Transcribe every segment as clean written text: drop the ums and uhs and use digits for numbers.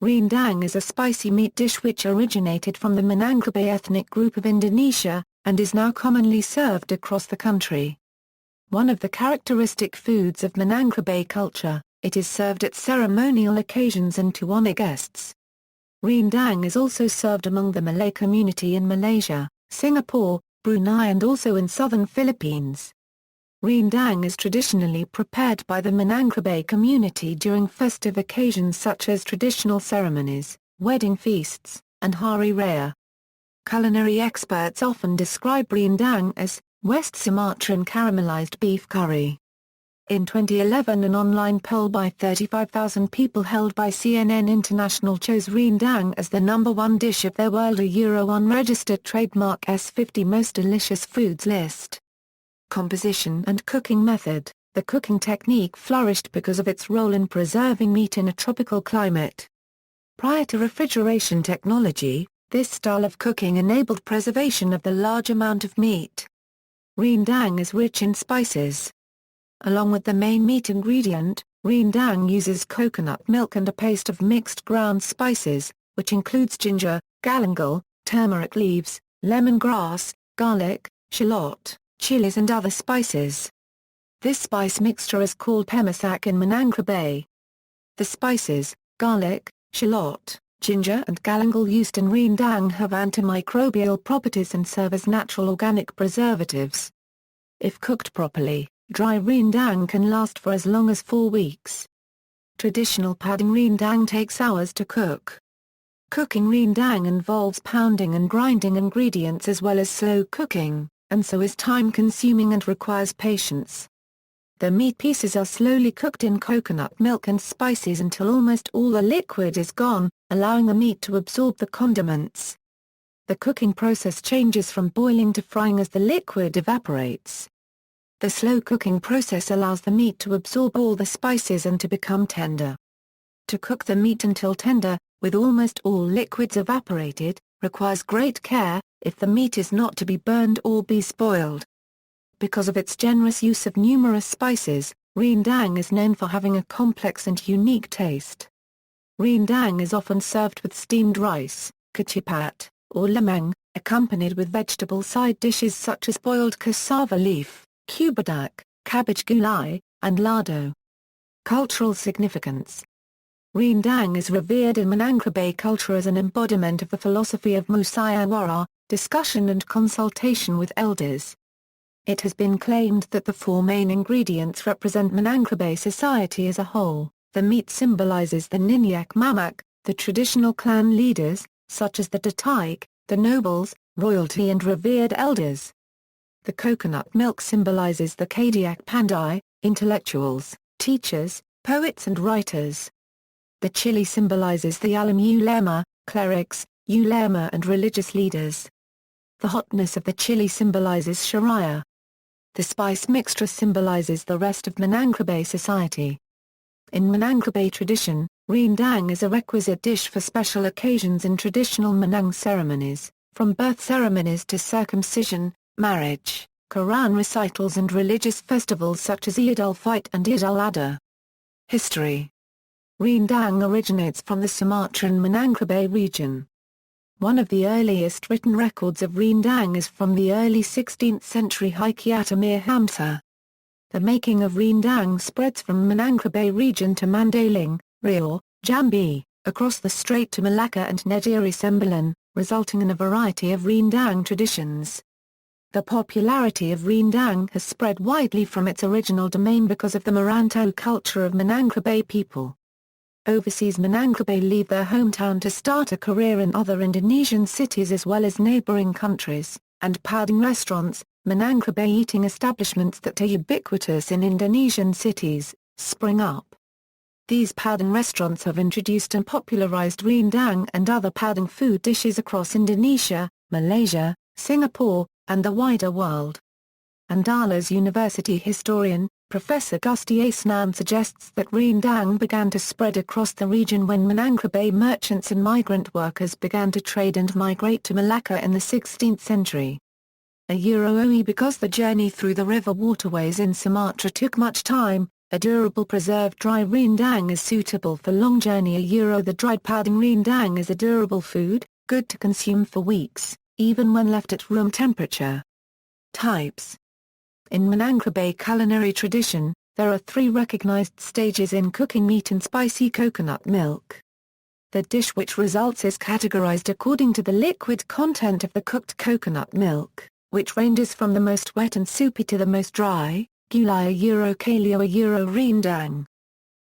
Rendang is a spicy meat dish which originated from the Minangkabau ethnic group of Indonesia, and is now commonly served across the country. One of the characteristic foods of Minangkabau culture, it is served at ceremonial occasions and to honor guests. Rendang is also served among the Malay community in Malaysia, Singapore, Brunei and also in southern Philippines. Rendang is traditionally prepared by the Minangkabau community during festive occasions such as traditional ceremonies, wedding feasts, and Hari Raya. Culinary experts often describe rendang as West Sumatran caramelized beef curry. In 2011, an online poll by 35,000 people held by CNN International chose rendang as the #1 dish of their World Unregistered Trademark's 50 Most Delicious Foods list. Composition and cooking method. The cooking technique flourished because of its role in preserving meat in a tropical climate. Prior to refrigeration technology, this style of cooking enabled preservation of the large amount of meat. Rendang is rich in spices. Along with the main meat ingredient, rendang uses coconut milk and a paste of mixed ground spices, which includes ginger, galangal, turmeric leaves, lemongrass, garlic, shallot, chilies and other spices. This spice mixture is called pemasak in Minangkabau. The spices, garlic, shallot, ginger and galangal used in rendang have antimicrobial properties and serve as natural organic preservatives. If cooked properly, dry rendang can last for as long as 4 weeks. Traditional Padang rendang takes hours to cook. Cooking rendang involves pounding and grinding ingredients as well as slow cooking, and so is time-consuming and requires patience. The meat pieces are slowly cooked in coconut milk and spices until almost all the liquid is gone, allowing the meat to absorb the condiments. The cooking process changes from boiling to frying as the liquid evaporates. The slow cooking process allows the meat to absorb all the spices and to become tender. To cook the meat until tender, with almost all liquids evaporated, requires great care, if the meat is not to be burned or be spoiled. Because of its generous use of numerous spices, rendang is known for having a complex and unique taste. Rendang is often served with steamed rice, ketupat, or lemang, accompanied with vegetable side dishes such as boiled cassava leaf, cubadak, cabbage gulai, and lado. Cultural significance. Rendang is revered in Minangkabau culture as an embodiment of the philosophy of musyawarah, discussion and consultation with elders. It has been claimed that the 4 main ingredients represent Minangkabau society as a whole. The meat symbolizes the Ninyak Mamak, the traditional clan leaders, such as the Dataik, the nobles, royalty and revered elders. The coconut milk symbolizes the Kadiak Pandai, intellectuals, teachers, poets and writers. The chili symbolizes the alam ulama, clerics, ulama and religious leaders. The hotness of the chili symbolizes Sharia. The spice mixture symbolizes the rest of Minangkabau society. In Minangkabau tradition, rendang is a requisite dish for special occasions in traditional Minang ceremonies, from birth ceremonies to circumcision, marriage, Quran recitals and religious festivals such as Eid al-Fitr and Eid al-Adha. History. Rendang originates from the Sumatran Minangkabau region. One of the earliest written records of rendang is from the early 16th century Hikayat Amir Hamzah. The making of rendang spreads from Minangkabau region to Mandailing, Riau, Jambi, across the strait to Malacca and Negeri Sembilan, resulting in a variety of rendang traditions. The popularity of rendang has spread widely from its original domain because of the Merantau culture of Minangkabau people. Overseas Minangkabau leave their hometown to start a career in other Indonesian cities as well as neighboring countries, and Padang restaurants, Minangkabau eating establishments that are ubiquitous in Indonesian cities, spring up. These Padang restaurants have introduced and popularized rendang and other Padang food dishes across Indonesia, Malaysia, Singapore, and the wider world. Andalas University historian, Professor Gusti Asnan suggests that rendang began to spread across the region when Minangkabau merchants and migrant workers began to trade and migrate to Malacca in the 16th century. Because the journey through the river waterways in Sumatra took much time, A durable preserved dry rendang is suitable for long journey. The dried padang rendang is a durable food, good to consume for weeks, even when left at room temperature. Types. In Minangkabau culinary tradition, there are 3 recognized stages in cooking meat in spicy coconut milk. The dish which results is categorized according to the liquid content of the cooked coconut milk, which ranges from the most wet and soupy to the most dry, gulai kalio rendang.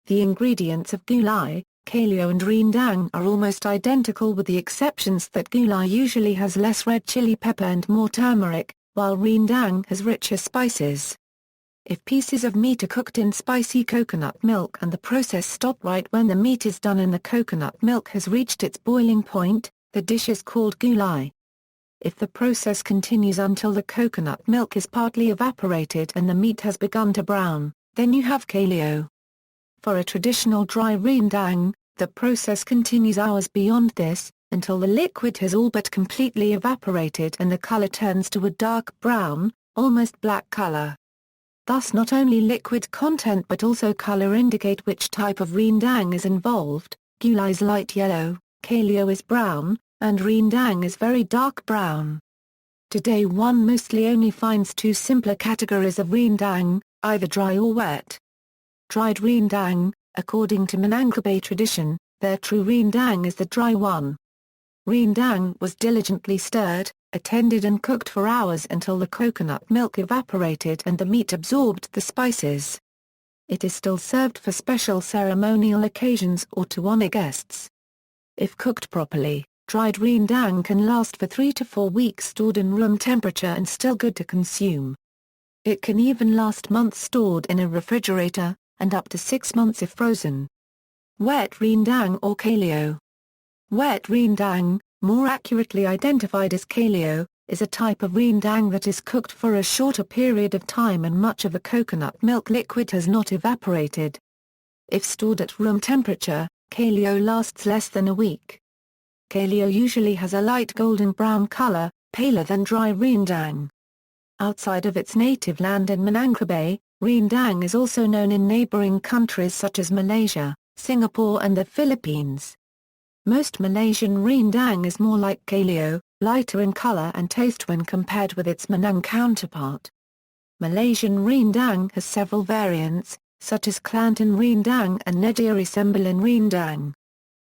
The ingredients of gulai, kalio and rendang are almost identical with the exceptions that gulai usually has less red chili pepper and more turmeric, while rendang has richer spices. If pieces of meat are cooked in spicy coconut milk and the process stops right when the meat is done and the coconut milk has reached its boiling point, the dish is called gulai. If the process continues until the coconut milk is partly evaporated and the meat has begun to brown, then you have kalio. For a traditional dry rendang, the process continues hours beyond this, until the liquid has all but completely evaporated and the color turns to a dark brown, almost black color. Thus not only liquid content but also color indicate which type of rendang is involved. Gulai is light yellow, kalio is brown, and rendang is very dark brown. Today one mostly only finds 2 simpler categories of rendang, either dry or wet. Dried rendang, according to Minangkabau tradition, their true rendang is the dry one. Rendang was diligently stirred, attended and cooked for hours until the coconut milk evaporated and the meat absorbed the spices. It is still served for special ceremonial occasions or to honor guests. If cooked properly, dried rendang can last for 3 to 4 weeks stored in room temperature and still good to consume. It can even last months stored in a refrigerator, and up to 6 months if frozen. Wet rendang or kalio. Wet rendang, more accurately identified as kalio, is a type of rendang that is cooked for a shorter period of time and much of the coconut milk liquid has not evaporated. If stored at room temperature, kalio lasts less than a week. Kalio usually has a light golden brown color, paler than dry rendang. Outside of its native land in Minangkabau, rendang is also known in neighboring countries such as Malaysia, Singapore and the Philippines. Most Malaysian rendang is more like kalio, lighter in color and taste when compared with its Minang counterpart. Malaysian rendang has several variants, such as Kelantan rendang and Negeri Sembilan rendang.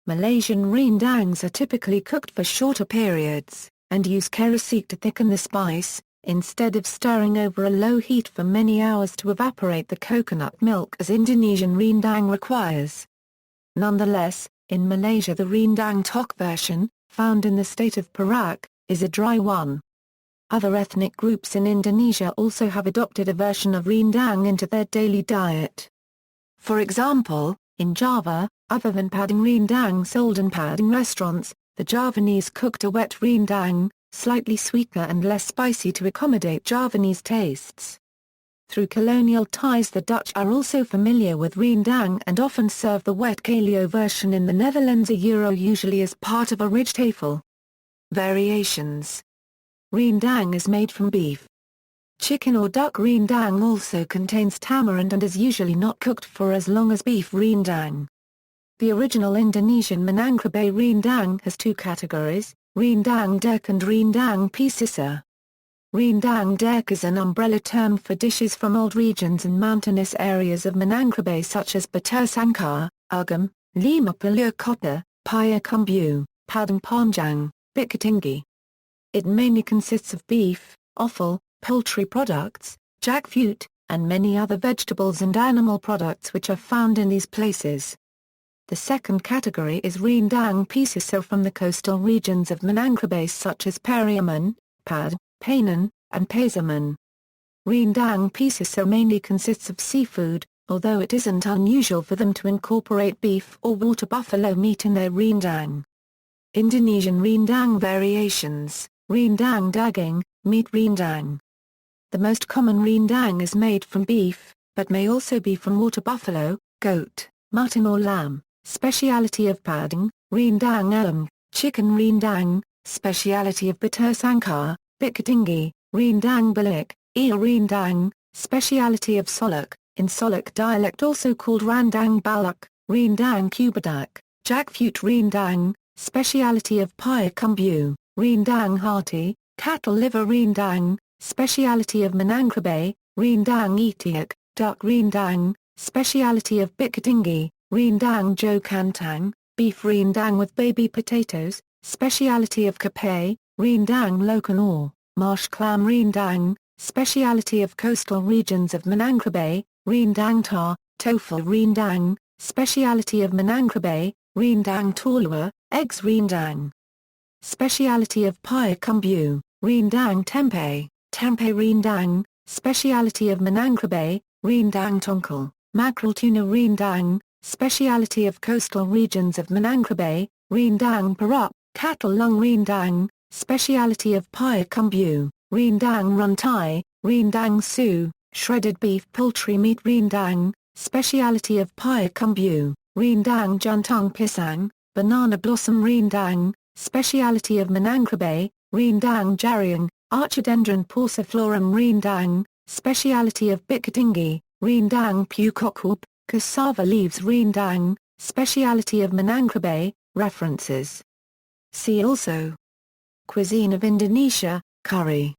Malaysian rendangs are typically cooked for shorter periods, and use kerisik to thicken the spice, instead of stirring over a low heat for many hours to evaporate the coconut milk as Indonesian rendang requires. Nonetheless, in Malaysia the rendang tok version, found in the state of Perak, is a dry one. Other ethnic groups in Indonesia also have adopted a version of rendang into their daily diet. For example, in Java, other than padang rendang sold in padang restaurants, the Javanese cooked a wet rendang, slightly sweeter and less spicy to accommodate Javanese tastes. Through colonial ties the Dutch are also familiar with rendang and often serve the wet kalio version in the Netherlands usually as part of a ridge tafel. Variations. Rendang is made from beef. Chicken or duck rendang also contains tamarind and is usually not cooked for as long as beef rendang. The original Indonesian Minangkabau rendang has 2 categories, rendang dek and rendang pisisir. Rendang dek is an umbrella term for dishes from old regions and mountainous areas of Minangkabau such as Batu Sangkar, Ugam, Lima Pulur Kota, Payakumbuh, Padang Panjang, Bukit Tinggi. It mainly consists of beef, offal, poultry products, jackfruit, and many other vegetables and animal products which are found in these places. The second category is rendang pisisir from the coastal regions of Minangkabau such as Pariaman, Pad, Painan, and Pasaman. Rendang pisisir mainly consists of seafood, although it isn't unusual for them to incorporate beef or water buffalo meat in their rendang. Indonesian rendang variations, rendang daging, meat rendang. The most common rendang is made from beef, but may also be from water buffalo, goat, mutton or lamb. Speciality of Padang, rendang ayam, chicken rendang, speciality of Batu Sangkar, Bukit Tinggi, rendang bilik, eel rendang, speciality of Solok, in Solok dialect also called Rendang Balak, Rendang Kubadak, Jackfruit Rendang, speciality of Payakumbuh, Rendang Hearty, Cattle Liver Rendang, speciality of Minangkabau, Rendang Etiak, Duck Rendang, speciality of Bikatingi, Rendang Jokantang, Beef Rendang with baby potatoes, speciality of Kapay, Rendang Lokanor, Marsh Clam Rendang, speciality of coastal regions of Minangkabau, Rendang Tar, Tofu Rendang, speciality of Minangkabau, Rendang Tolua, Eggs Rendang. Speciality of Payakumbuh, Rendang Tempeh, Tempeh Rendang, speciality of Minangkabau, Rendang Tongkol, Mackerel Tuna Rendang, speciality of coastal regions of Minangkabau, Rendang Perup, Cattle Lung Rendang, speciality of Payakumbuh, Rendang Runtai, Rendang Su, shredded beef poultry meat Rendang, speciality of Payakumbuh, Rendang Juntung Pisang, banana blossom Rendang, speciality of Minangkabau, Rendang Jariang, Archodendron pauciflorum Rendang, speciality of Bikatingi, Rendang Pukokub, cassava leaves Rendang, speciality of Minangkabau. References. See also: Cuisine of Indonesia, curry.